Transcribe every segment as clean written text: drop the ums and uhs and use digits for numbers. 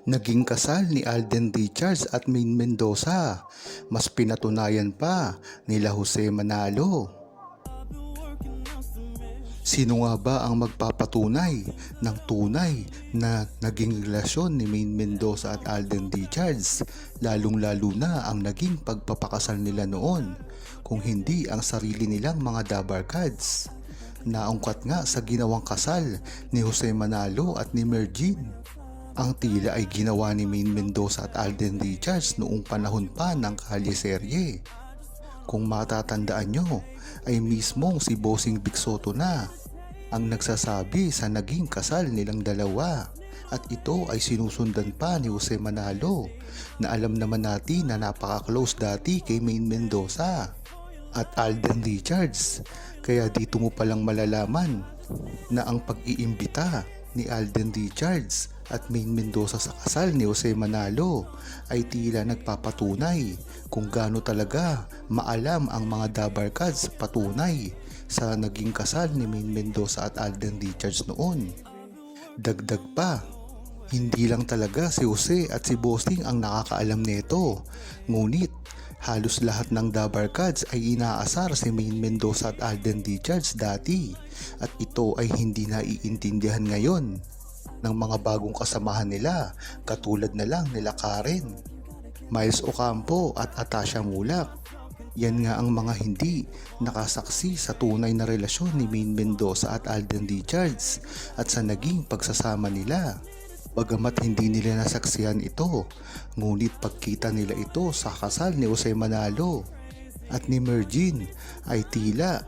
Naging kasal ni Alden Richards at Maine Mendoza. Mas pinatunayan pa nila Jose Manalo. Sino nga ba ang magpapatunay ng tunay na naging relasyon ni Maine Mendoza at Alden Richards, lalong-lalo na ang naging pagpapakasal nila noon, kung hindi ang sarili nilang mga dabarkads? Naungkat nga sa ginawang kasal ni Jose Manalo at ni Mergine. Ang tila ay ginawa ni Maine Mendoza at Alden Richards noong panahon pa ng kalye-serye. Kung matatandaan nyo, ay mismong si Bossing Vic Soto na ang nagsasabi sa naging kasal nilang dalawa. At ito ay sinusundan pa ni Jose Manalo na alam naman natin na napaka-close dati kay Maine Mendoza at Alden Richards. Kaya dito mo palang malalaman na ang pag-iimbita ni Alden Richards at Maine Mendoza sa kasal ni Jose Manalo ay tila nagpapatunay kung gaano talaga maalam ang mga dabarkads patunay sa naging kasal ni Maine Mendoza at Alden Richards noon. Dagdag pa, hindi lang talaga si Jose at si Bossing ang nakakaalam nito, ngunit halos lahat ng dabarkads ay inaasar si Maine Mendoza at Alden Richards dati, at ito ay hindi naiintindihan ngayon ng mga bagong kasamahan nila, katulad na lang nila Karen, Miles Ocampo at Atasha Mulak. Yan nga ang mga hindi nakasaksi sa tunay na relasyon ni Maine Mendoza at Alden Richards at sa naging pagsasama nila. Bagamat hindi nila nasaksihan ito, ngunit pagkita nila ito sa kasal ni Jose Manalo at ni Mergine ay tila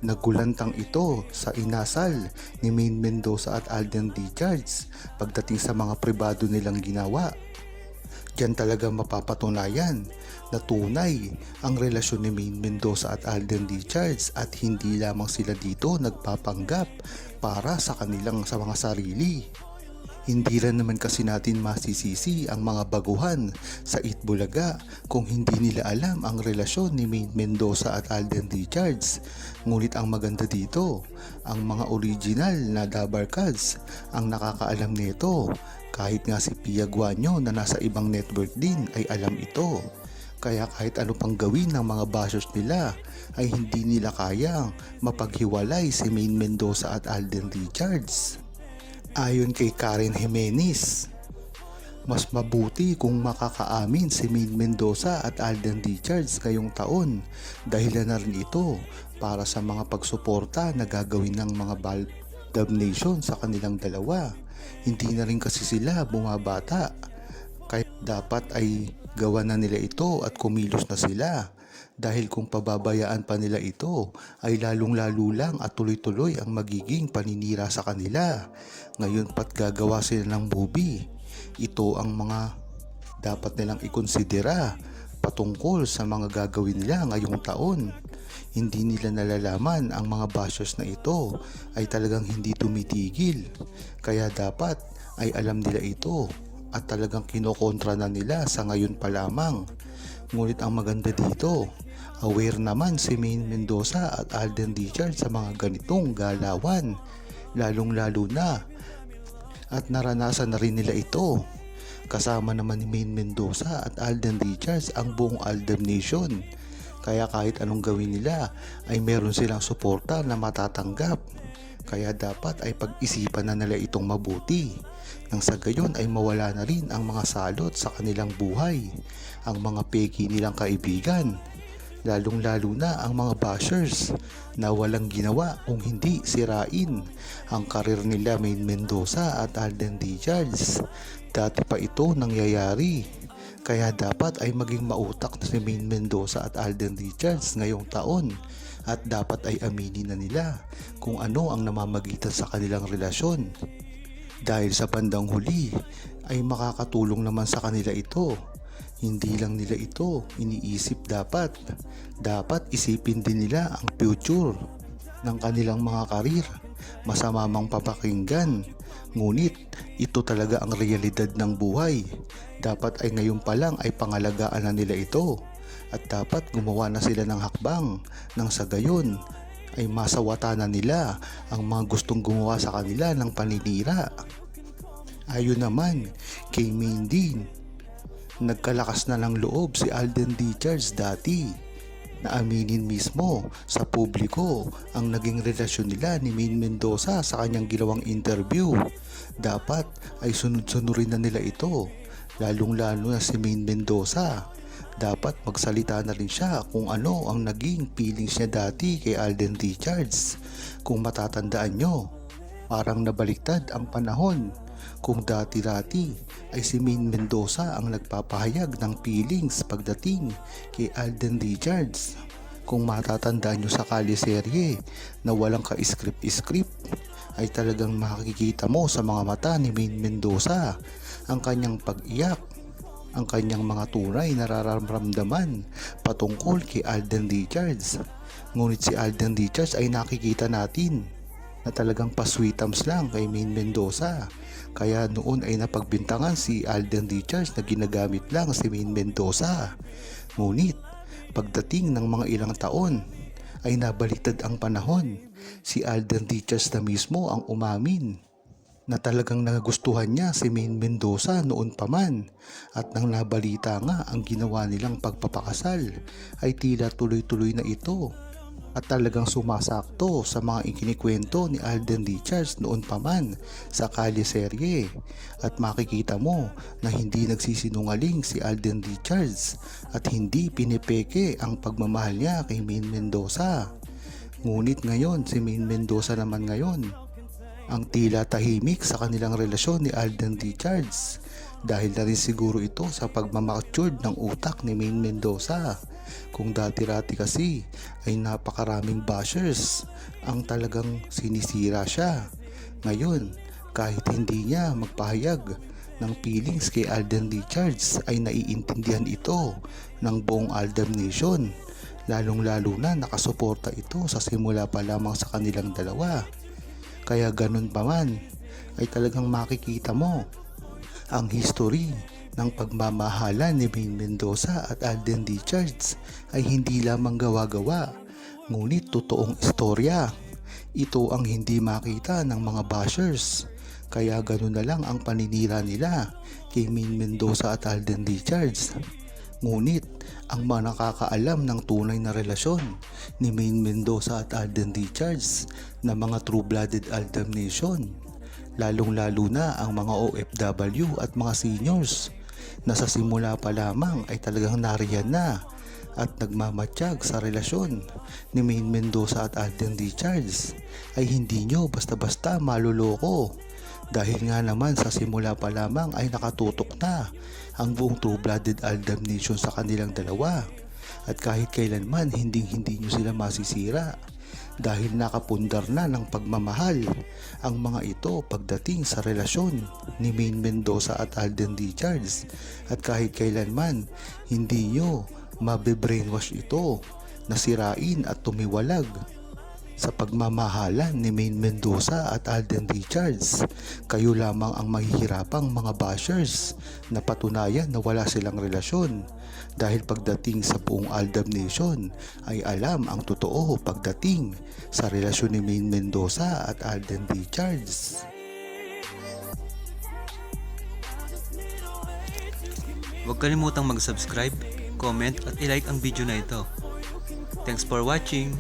nagulantang ito sa inasal ni Maine Mendoza at Alden Richards pagdating sa mga pribado nilang ginawa. Diyan talaga mapapatunayan na tunay ang relasyon ni Maine Mendoza at Alden Richards at hindi lamang sila dito nagpapanggap para sa kanilang sa mga sarili. Hindi rin naman kasi natin masisisi ang mga baguhan sa Itbulaga kung hindi nila alam ang relasyon ni Maine Mendoza at Alden Richards. Ngunit ang maganda dito, ang mga original na dabarkads ang nakakaalam nito. Kahit nga si Pia Guanyo na nasa ibang network din ay alam ito. Kaya kahit ano pang gawin ng mga bashers nila ay hindi nila kayang mapaghiwalay si Maine Mendoza at Alden Richards. Ayon kay Karen Jimenez, mas mabuti kung makakaamin si Maine Mendoza at Alden Richards ngayong taon, dahil na rin ito para sa mga pagsuporta na gagawin ng mga Baldab Nation sa kanilang dalawa. Hindi na rin kasi sila bumabata, kaya dapat ay gawa na nila ito at kumilos na sila. Dahil kung pababayaan pa nila ito ay lalong-lalo lang at tuloy-tuloy ang magiging paninira sa kanila. Ngayon pat gagawa sila ng movie. Ito ang mga dapat nilang ikonsidera patungkol sa mga gagawin nila ngayong taon. Hindi nila nalalaman ang mga bashers na ito ay talagang hindi tumitigil. Kaya dapat ay alam nila ito at talagang kinokontra na nila sa ngayon pa lamang. Ngunit ang maganda dito, aware naman si Maine Mendoza at Alden Richards sa mga ganitong galawan, lalong-lalo na, at naranasan na rin nila ito. Kasama naman ni Maine Mendoza at Alden Richards ang buong Aldab Nation, kaya kahit anong gawin nila ay meron silang suporta na matatanggap. Kaya dapat ay pag-isipan na nila itong mabuti, nang sa gayon ay mawala na rin ang mga salot sa kanilang buhay, ang mga peki nilang kaibigan, lalong-lalo na ang mga bashers na walang ginawa kung hindi sirain ang karir nila Maine Mendoza at Alden Richards. Dati pa ito nangyayari, kaya dapat ay maging mautak na si Maine Mendoza at Alden Richards ngayong taon at dapat ay aminin na nila kung ano ang namamagitan sa kanilang relasyon. Dahil sa bandang huli ay makakatulong naman sa kanila ito. Hindi lang nila ito iniisip dapat. Dapat isipin din nila ang future ng kanilang mga karir. Masama mang papakinggan, ngunit ito talaga ang realidad ng buhay. Dapat ay ngayon pa lang ay pangalagaan na nila ito. At dapat gumawa na sila ng hakbang nang sa gayon ay masawata na nila ang mga gustong gumawa sa kanila ng paninira. Ayon naman kay Mindy, nagkalakas na ng loob si Alden Richards dati na aminin mismo sa publiko ang naging relasyon nila ni Maine Mendoza sa kanyang ginawang interview. Dapat ay sunod-sunurin na nila ito, lalong-lalo na si Maine Mendoza. Dapat magsalita na rin siya kung ano ang naging feelings niya dati kay Alden Richards. Kung matatandaan nyo, parang nabaliktad ang panahon. Kung dati-dati ay si Maine Mendoza ang nagpapahayag ng feelings pagdating kay Alden Richards. Kung matatandaan nyo sa kaliserye na walang ka-script-script, ay talagang makikita mo sa mga mata ni Maine Mendoza ang kanyang pag-iyak, ang kanyang mga tunay na nararamdaman patungkol kay Alden Richards. Ngunit si Alden Richards ay nakikita natin na talagang pasweetams lang kay Maine Mendoza. Kaya noon ay napagbintangan si Alden Richards na ginagamit lang si Maine Mendoza. Ngunit pagdating ng mga ilang taon ay nabaliktad ang panahon. Si Alden Richards na mismo ang umamin na talagang nagustuhan niya si Maine Mendoza noon pa man, at nang nabalita nga ang ginawa nilang pagpapakasal ay tila tuloy-tuloy na ito at talagang sumasakto sa mga ikinikwento ni Alden Richards noon pa man sa kaliserye. At makikita mo na hindi nagsisinungaling si Alden Richards at hindi pinipeke ang pagmamahal niya kay Maine Mendoza. Ngunit ngayon si Maine Mendoza naman ngayon ang tila tahimik sa kanilang relasyon ni Alden Richards, dahil na rin siguro ito sa pagmamatured ng utak ni Maine Mendoza. Kung dati-rati kasi ay napakaraming bashers ang talagang sinisira siya, ngayon kahit hindi niya magpahayag ng feelings kay Alden Richards ay naiintindihan ito ng buong Aldab Nation, lalong-lalo na nakasuporta ito sa simula pa lamang sa kanilang dalawa. Kaya ganun pa man ay talagang makikita mo ang history ng pagmamahalan ni Maine Mendoza at Alden Richards ay hindi lamang gawa-gawa, ngunit totoong istorya. Ito ang hindi makita ng mga bashers. Kaya ganun na lang ang paninira nila kay Maine Mendoza at Alden Richards. Ngunit ang mga nakakaalam ng tunay na relasyon ni Maine Mendoza at Alden Richards na mga true-blooded Aldab Nation, lalong-lalo na ang mga OFW at mga seniors na sa simula pa lamang ay talagang nariyan na at nagmamatsyag sa relasyon ni Maine Mendoza at Alden Richards, ay hindi nyo basta-basta maluloko, dahil nga naman sa simula pa lamang ay nakatutok na ang buong true-blooded Aldab Nation sa kanilang dalawa, at kahit kailanman hindi nyo sila masisira dahil nakapundar na ng pagmamahal ang mga ito pagdating sa relasyon ni Maine Mendoza at Alden Richards, at kahit kailanman hindi nyo mabe-brainwash ito na sirain at tumiwalag sa pagmamahalan ni Maine Mendoza at Alden Richards. Kayo lamang ang mahihirapang mga bashers na patunayan na wala silang relasyon, dahil pagdating sa buong Aldab Nation ay alam ang totoo pagdating sa relasyon ni Maine Mendoza at Alden Richards. Huwag kalimutang mag-subscribe, comment at i-like ang video na ito. Thanks for watching!